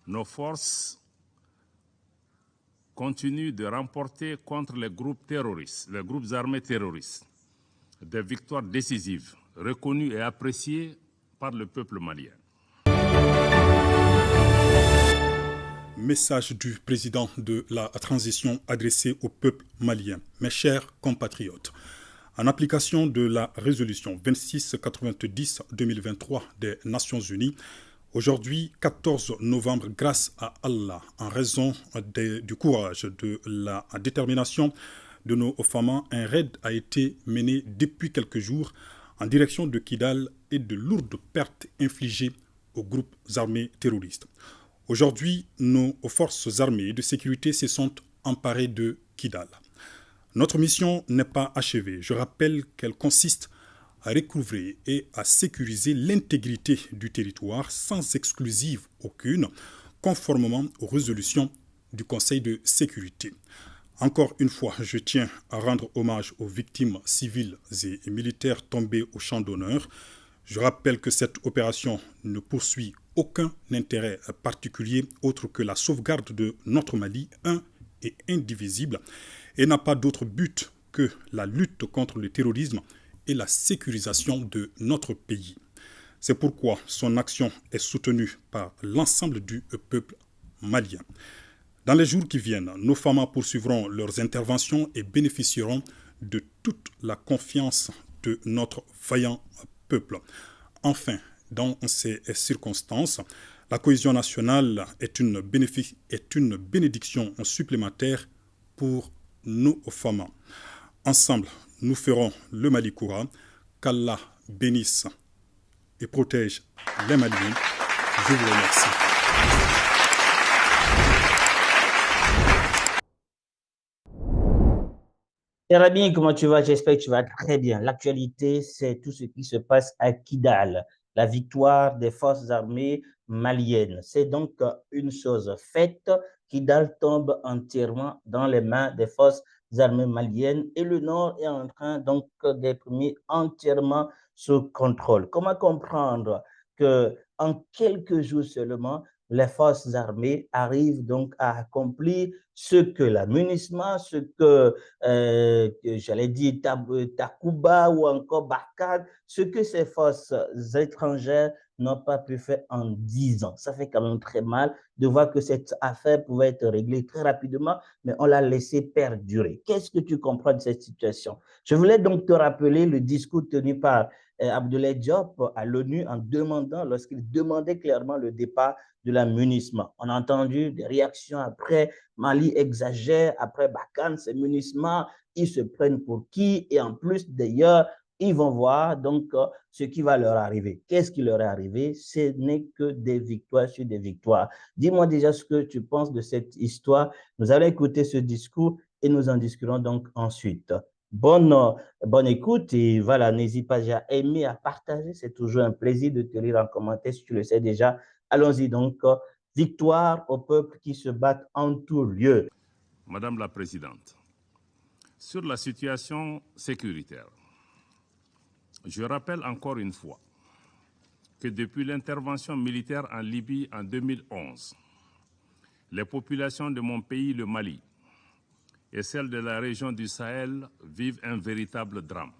nos forces continuent de remporter contre les groupes terroristes, les groupes armés terroristes, des victoires décisives, reconnues et appréciées par le peuple malien. Message du président de la transition adressé au peuple malien. Mes chers compatriotes, en application de la résolution 2690-2023 des Nations Unies, aujourd'hui 14 novembre, grâce à Allah, en raison du courage, de la détermination de nos femmes, un raid a été mené depuis quelques jours en direction de Kidal et de lourdes pertes infligées aux groupes armés terroristes. Aujourd'hui, nos forces armées de sécurité se sont emparées de Kidal. Notre mission n'est pas achevée. Je rappelle qu'elle consiste à recouvrer et à sécuriser l'intégrité du territoire sans exclusive aucune, conformément aux résolutions du Conseil de sécurité. Encore une fois, je tiens à rendre hommage aux victimes civiles et militaires tombées au champ d'honneur. Je rappelle que cette opération ne poursuit aucun intérêt particulier autre que la sauvegarde de notre Mali, un et indivisible, et n'a pas d'autre but que la lutte contre le terrorisme et la sécurisation de notre pays. C'est pourquoi son action est soutenue par l'ensemble du peuple malien. Dans les jours qui viennent, nos femmes poursuivront leurs interventions et bénéficieront de toute la confiance de notre vaillant peuple. Enfin, dans ces circonstances, la cohésion nationale est une bénédiction supplémentaire pour nos femmes. Ensemble, nous ferons le Mali courant. Qu'Allah bénisse et protège les Maliens. Je vous remercie. Rabin, comment tu vas? J'espère que tu vas très bien. L'actualité, c'est tout ce qui se passe à Kidal, la victoire des forces armées maliennes. C'est donc une chose faite. Kidal tombe entièrement dans les mains des forces armées maliennes et le nord est en train donc d'être mis entièrement sous contrôle. Comment comprendre que en quelques jours seulement, les forces armées arrivent donc à accomplir ce que la MINUSMA, ce que j'allais dire Takuba ou encore Barkhane, ce que ces forces étrangères n'ont pas pu faire en 10 ans. Ça fait quand même très mal de voir que cette affaire pouvait être réglée très rapidement, mais on l'a laissé perdurer. Qu'est-ce que tu comprends de cette situation? Je voulais donc te rappeler le discours tenu par Abdoulaye Diop à l'ONU en demandant, lorsqu'il demandait clairement le départ de la MINUSMA. On a entendu des réactions après, Mali exagère, après Barkhane, c'est MINUSMA, ils se prennent pour qui? Et en plus, d'ailleurs, ils vont voir donc ce qui va leur arriver. Qu'est-ce qui leur est arrivé? Ce n'est que des victoires sur des victoires. Dis-moi déjà ce que tu penses de cette histoire. Nous allons écouter ce discours et nous en discuterons donc ensuite. Bonne écoute et voilà, n'hésite pas à aimer, à partager. C'est toujours un plaisir de te lire en commentaire si tu le sais déjà. Allons-y donc. Victoire au peuple qui se bat en tout lieu. Madame la Présidente, sur la situation sécuritaire, je rappelle encore une fois que depuis l'intervention militaire en Libye en 2011, les populations de mon pays, le Mali, et celles de la région du Sahel vivent un véritable drame.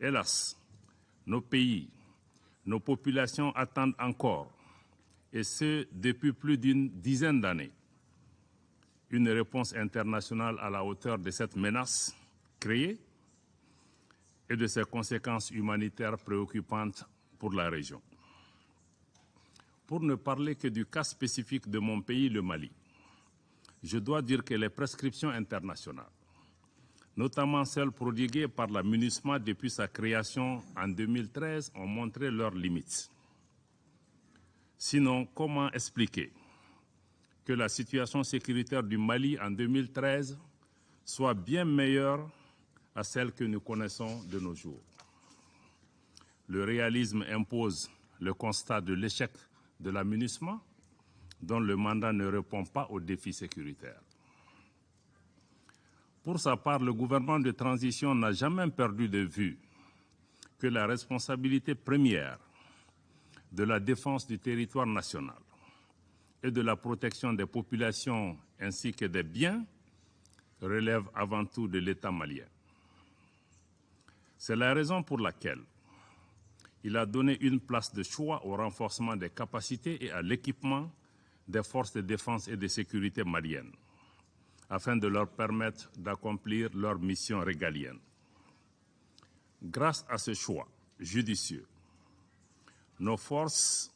Hélas, nos pays, nos populations attendent encore, et ce depuis plus d'une dizaine d'années, une réponse internationale à la hauteur de cette menace créée et de ses conséquences humanitaires préoccupantes pour la région. Pour ne parler que du cas spécifique de mon pays, le Mali, je dois dire que les prescriptions internationales, notamment celles prodiguées par la MINUSMA depuis sa création en 2013, ont montré leurs limites. Sinon, comment expliquer que la situation sécuritaire du Mali en 2013 soit bien meilleure à celle que nous connaissons de nos jours? Le réalisme impose le constat de l'échec de la MINUSMA, dont le mandat ne répond pas aux défis sécuritaires. Pour sa part, le gouvernement de transition n'a jamais perdu de vue que la responsabilité première de la défense du territoire national et de la protection des populations ainsi que des biens relève avant tout de l'État malien. C'est la raison pour laquelle il a donné une place de choix au renforcement des capacités et à l'équipement des forces de défense et de sécurité maliennes, afin de leur permettre d'accomplir leur mission régalienne. Grâce à ce choix judicieux, nos forces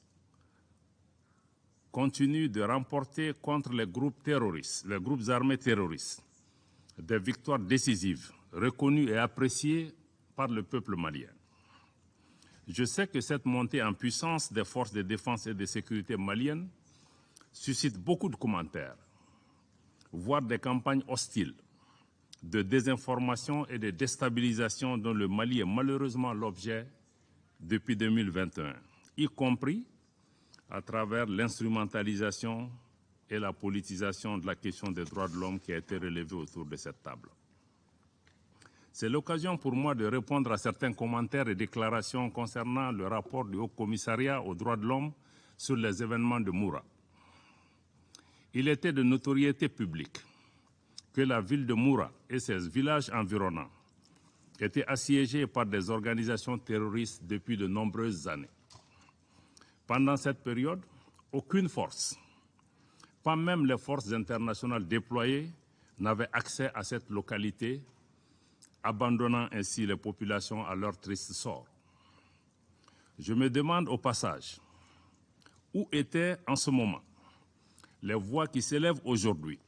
continuent de remporter contre les groupes terroristes, les groupes armés terroristes, des victoires décisives, reconnues et appréciées par le peuple malien. Je sais que cette montée en puissance des forces de défense et de sécurité maliennes suscite beaucoup de commentaires, voire des campagnes hostiles de désinformation et de déstabilisation dont le Mali est malheureusement l'objet depuis 2021, y compris à travers l'instrumentalisation et la politisation de la question des droits de l'homme qui a été relevée autour de cette table. C'est l'occasion pour moi de répondre à certains commentaires et déclarations concernant le rapport du Haut Commissariat aux droits de l'homme sur les événements de Moura. Il était de notoriété publique que la ville de Moura et ses villages environnants étaient assiégés par des organisations terroristes depuis de nombreuses années. Pendant cette période, aucune force, pas même les forces internationales déployées, n'avait accès à cette localité, abandonnant ainsi les populations à leur triste sort. Je me demande au passage, où étaient en ce moment les voix qui s'élèvent aujourd'hui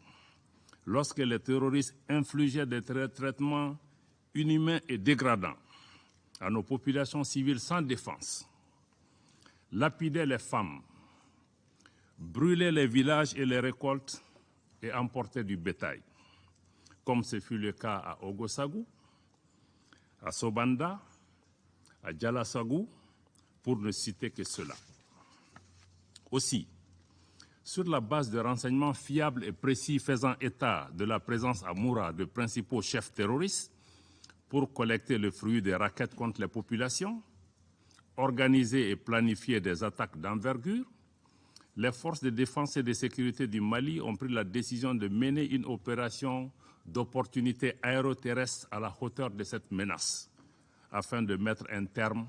lorsque les terroristes infligeaient des traitements inhumains et dégradants à nos populations civiles sans défense, lapidaient les femmes, brûlaient les villages et les récoltes et emportaient du bétail, comme ce fut le cas à Ogosagou, à Sobanda, à Djalasagou, pour ne citer que cela. Aussi, sur la base de renseignements fiables et précis faisant état de la présence à Moura de principaux chefs terroristes pour collecter le fruit des rackets contre les populations, organiser et planifier des attaques d'envergure, les forces de défense et de sécurité du Mali ont pris la décision de mener une opération d'opportunité aéroterrestre à la hauteur de cette menace, afin de mettre un terme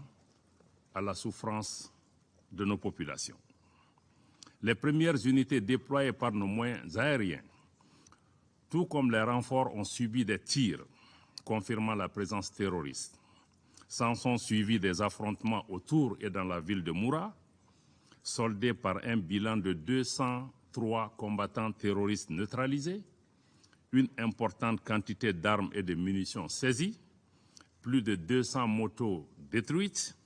à la souffrance de nos populations. Les premières unités déployées par nos moyens aériens, tout comme les renforts, ont subi des tirs confirmant la présence terroriste. S'en sont suivis des affrontements autour et dans la ville de Moura, soldés par un bilan de 203 combattants terroristes neutralisés, une importante quantité d'armes et de munitions saisies, plus de 200 motos détruites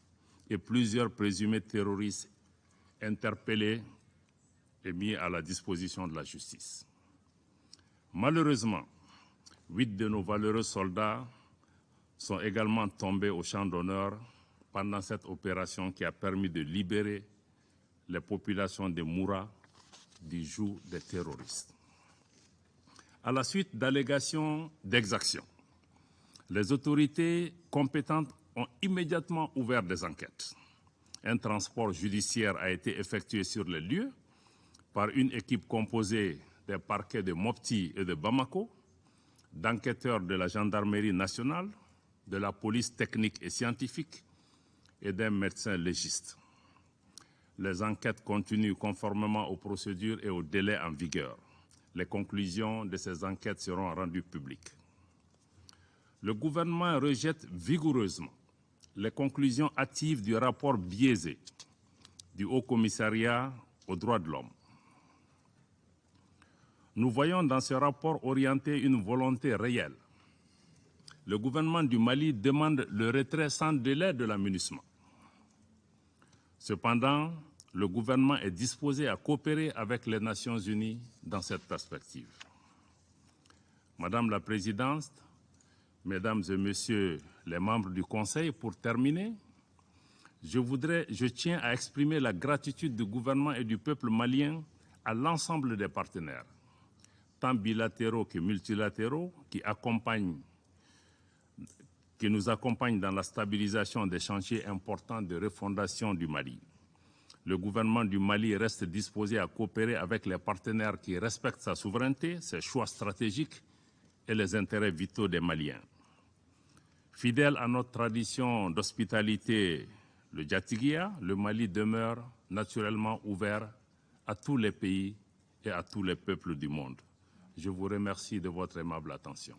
et plusieurs présumés terroristes interpellés et mis à la disposition de la justice. Malheureusement, 8 de nos valeureux soldats sont également tombés au champ d'honneur pendant cette opération qui a permis de libérer les populations de Moura du joug des terroristes. À la suite d'allégations d'exactions, les autorités compétentes ont immédiatement ouvert des enquêtes. Un transport judiciaire a été effectué sur les lieux par une équipe composée des parquets de Mopti et de Bamako, d'enquêteurs de la gendarmerie nationale, de la police technique et scientifique et d'un médecin légiste. Les enquêtes continuent conformément aux procédures et aux délais en vigueur. Les conclusions de ces enquêtes seront rendues publiques. Le gouvernement rejette vigoureusement les conclusions hâtives du rapport biaisé du Haut Commissariat aux droits de l'homme. Nous voyons dans ce rapport orienté une volonté réelle. Le gouvernement du Mali demande le retrait sans délai de la MINUSMA. Cependant, le gouvernement est disposé à coopérer avec les Nations Unies dans cette perspective. Madame la Présidente, Mesdames et Messieurs les membres du Conseil, pour terminer, je tiens à exprimer la gratitude du gouvernement et du peuple malien à l'ensemble des partenaires, tant bilatéraux que multilatéraux, qui nous accompagnent dans la stabilisation des chantiers importants de refondation du Mali. Le gouvernement du Mali reste disposé à coopérer avec les partenaires qui respectent sa souveraineté, ses choix stratégiques et les intérêts vitaux des Maliens. Fidèle à notre tradition d'hospitalité, le Djatigia, le Mali demeure naturellement ouvert à tous les pays et à tous les peuples du monde. Je vous remercie de votre aimable attention.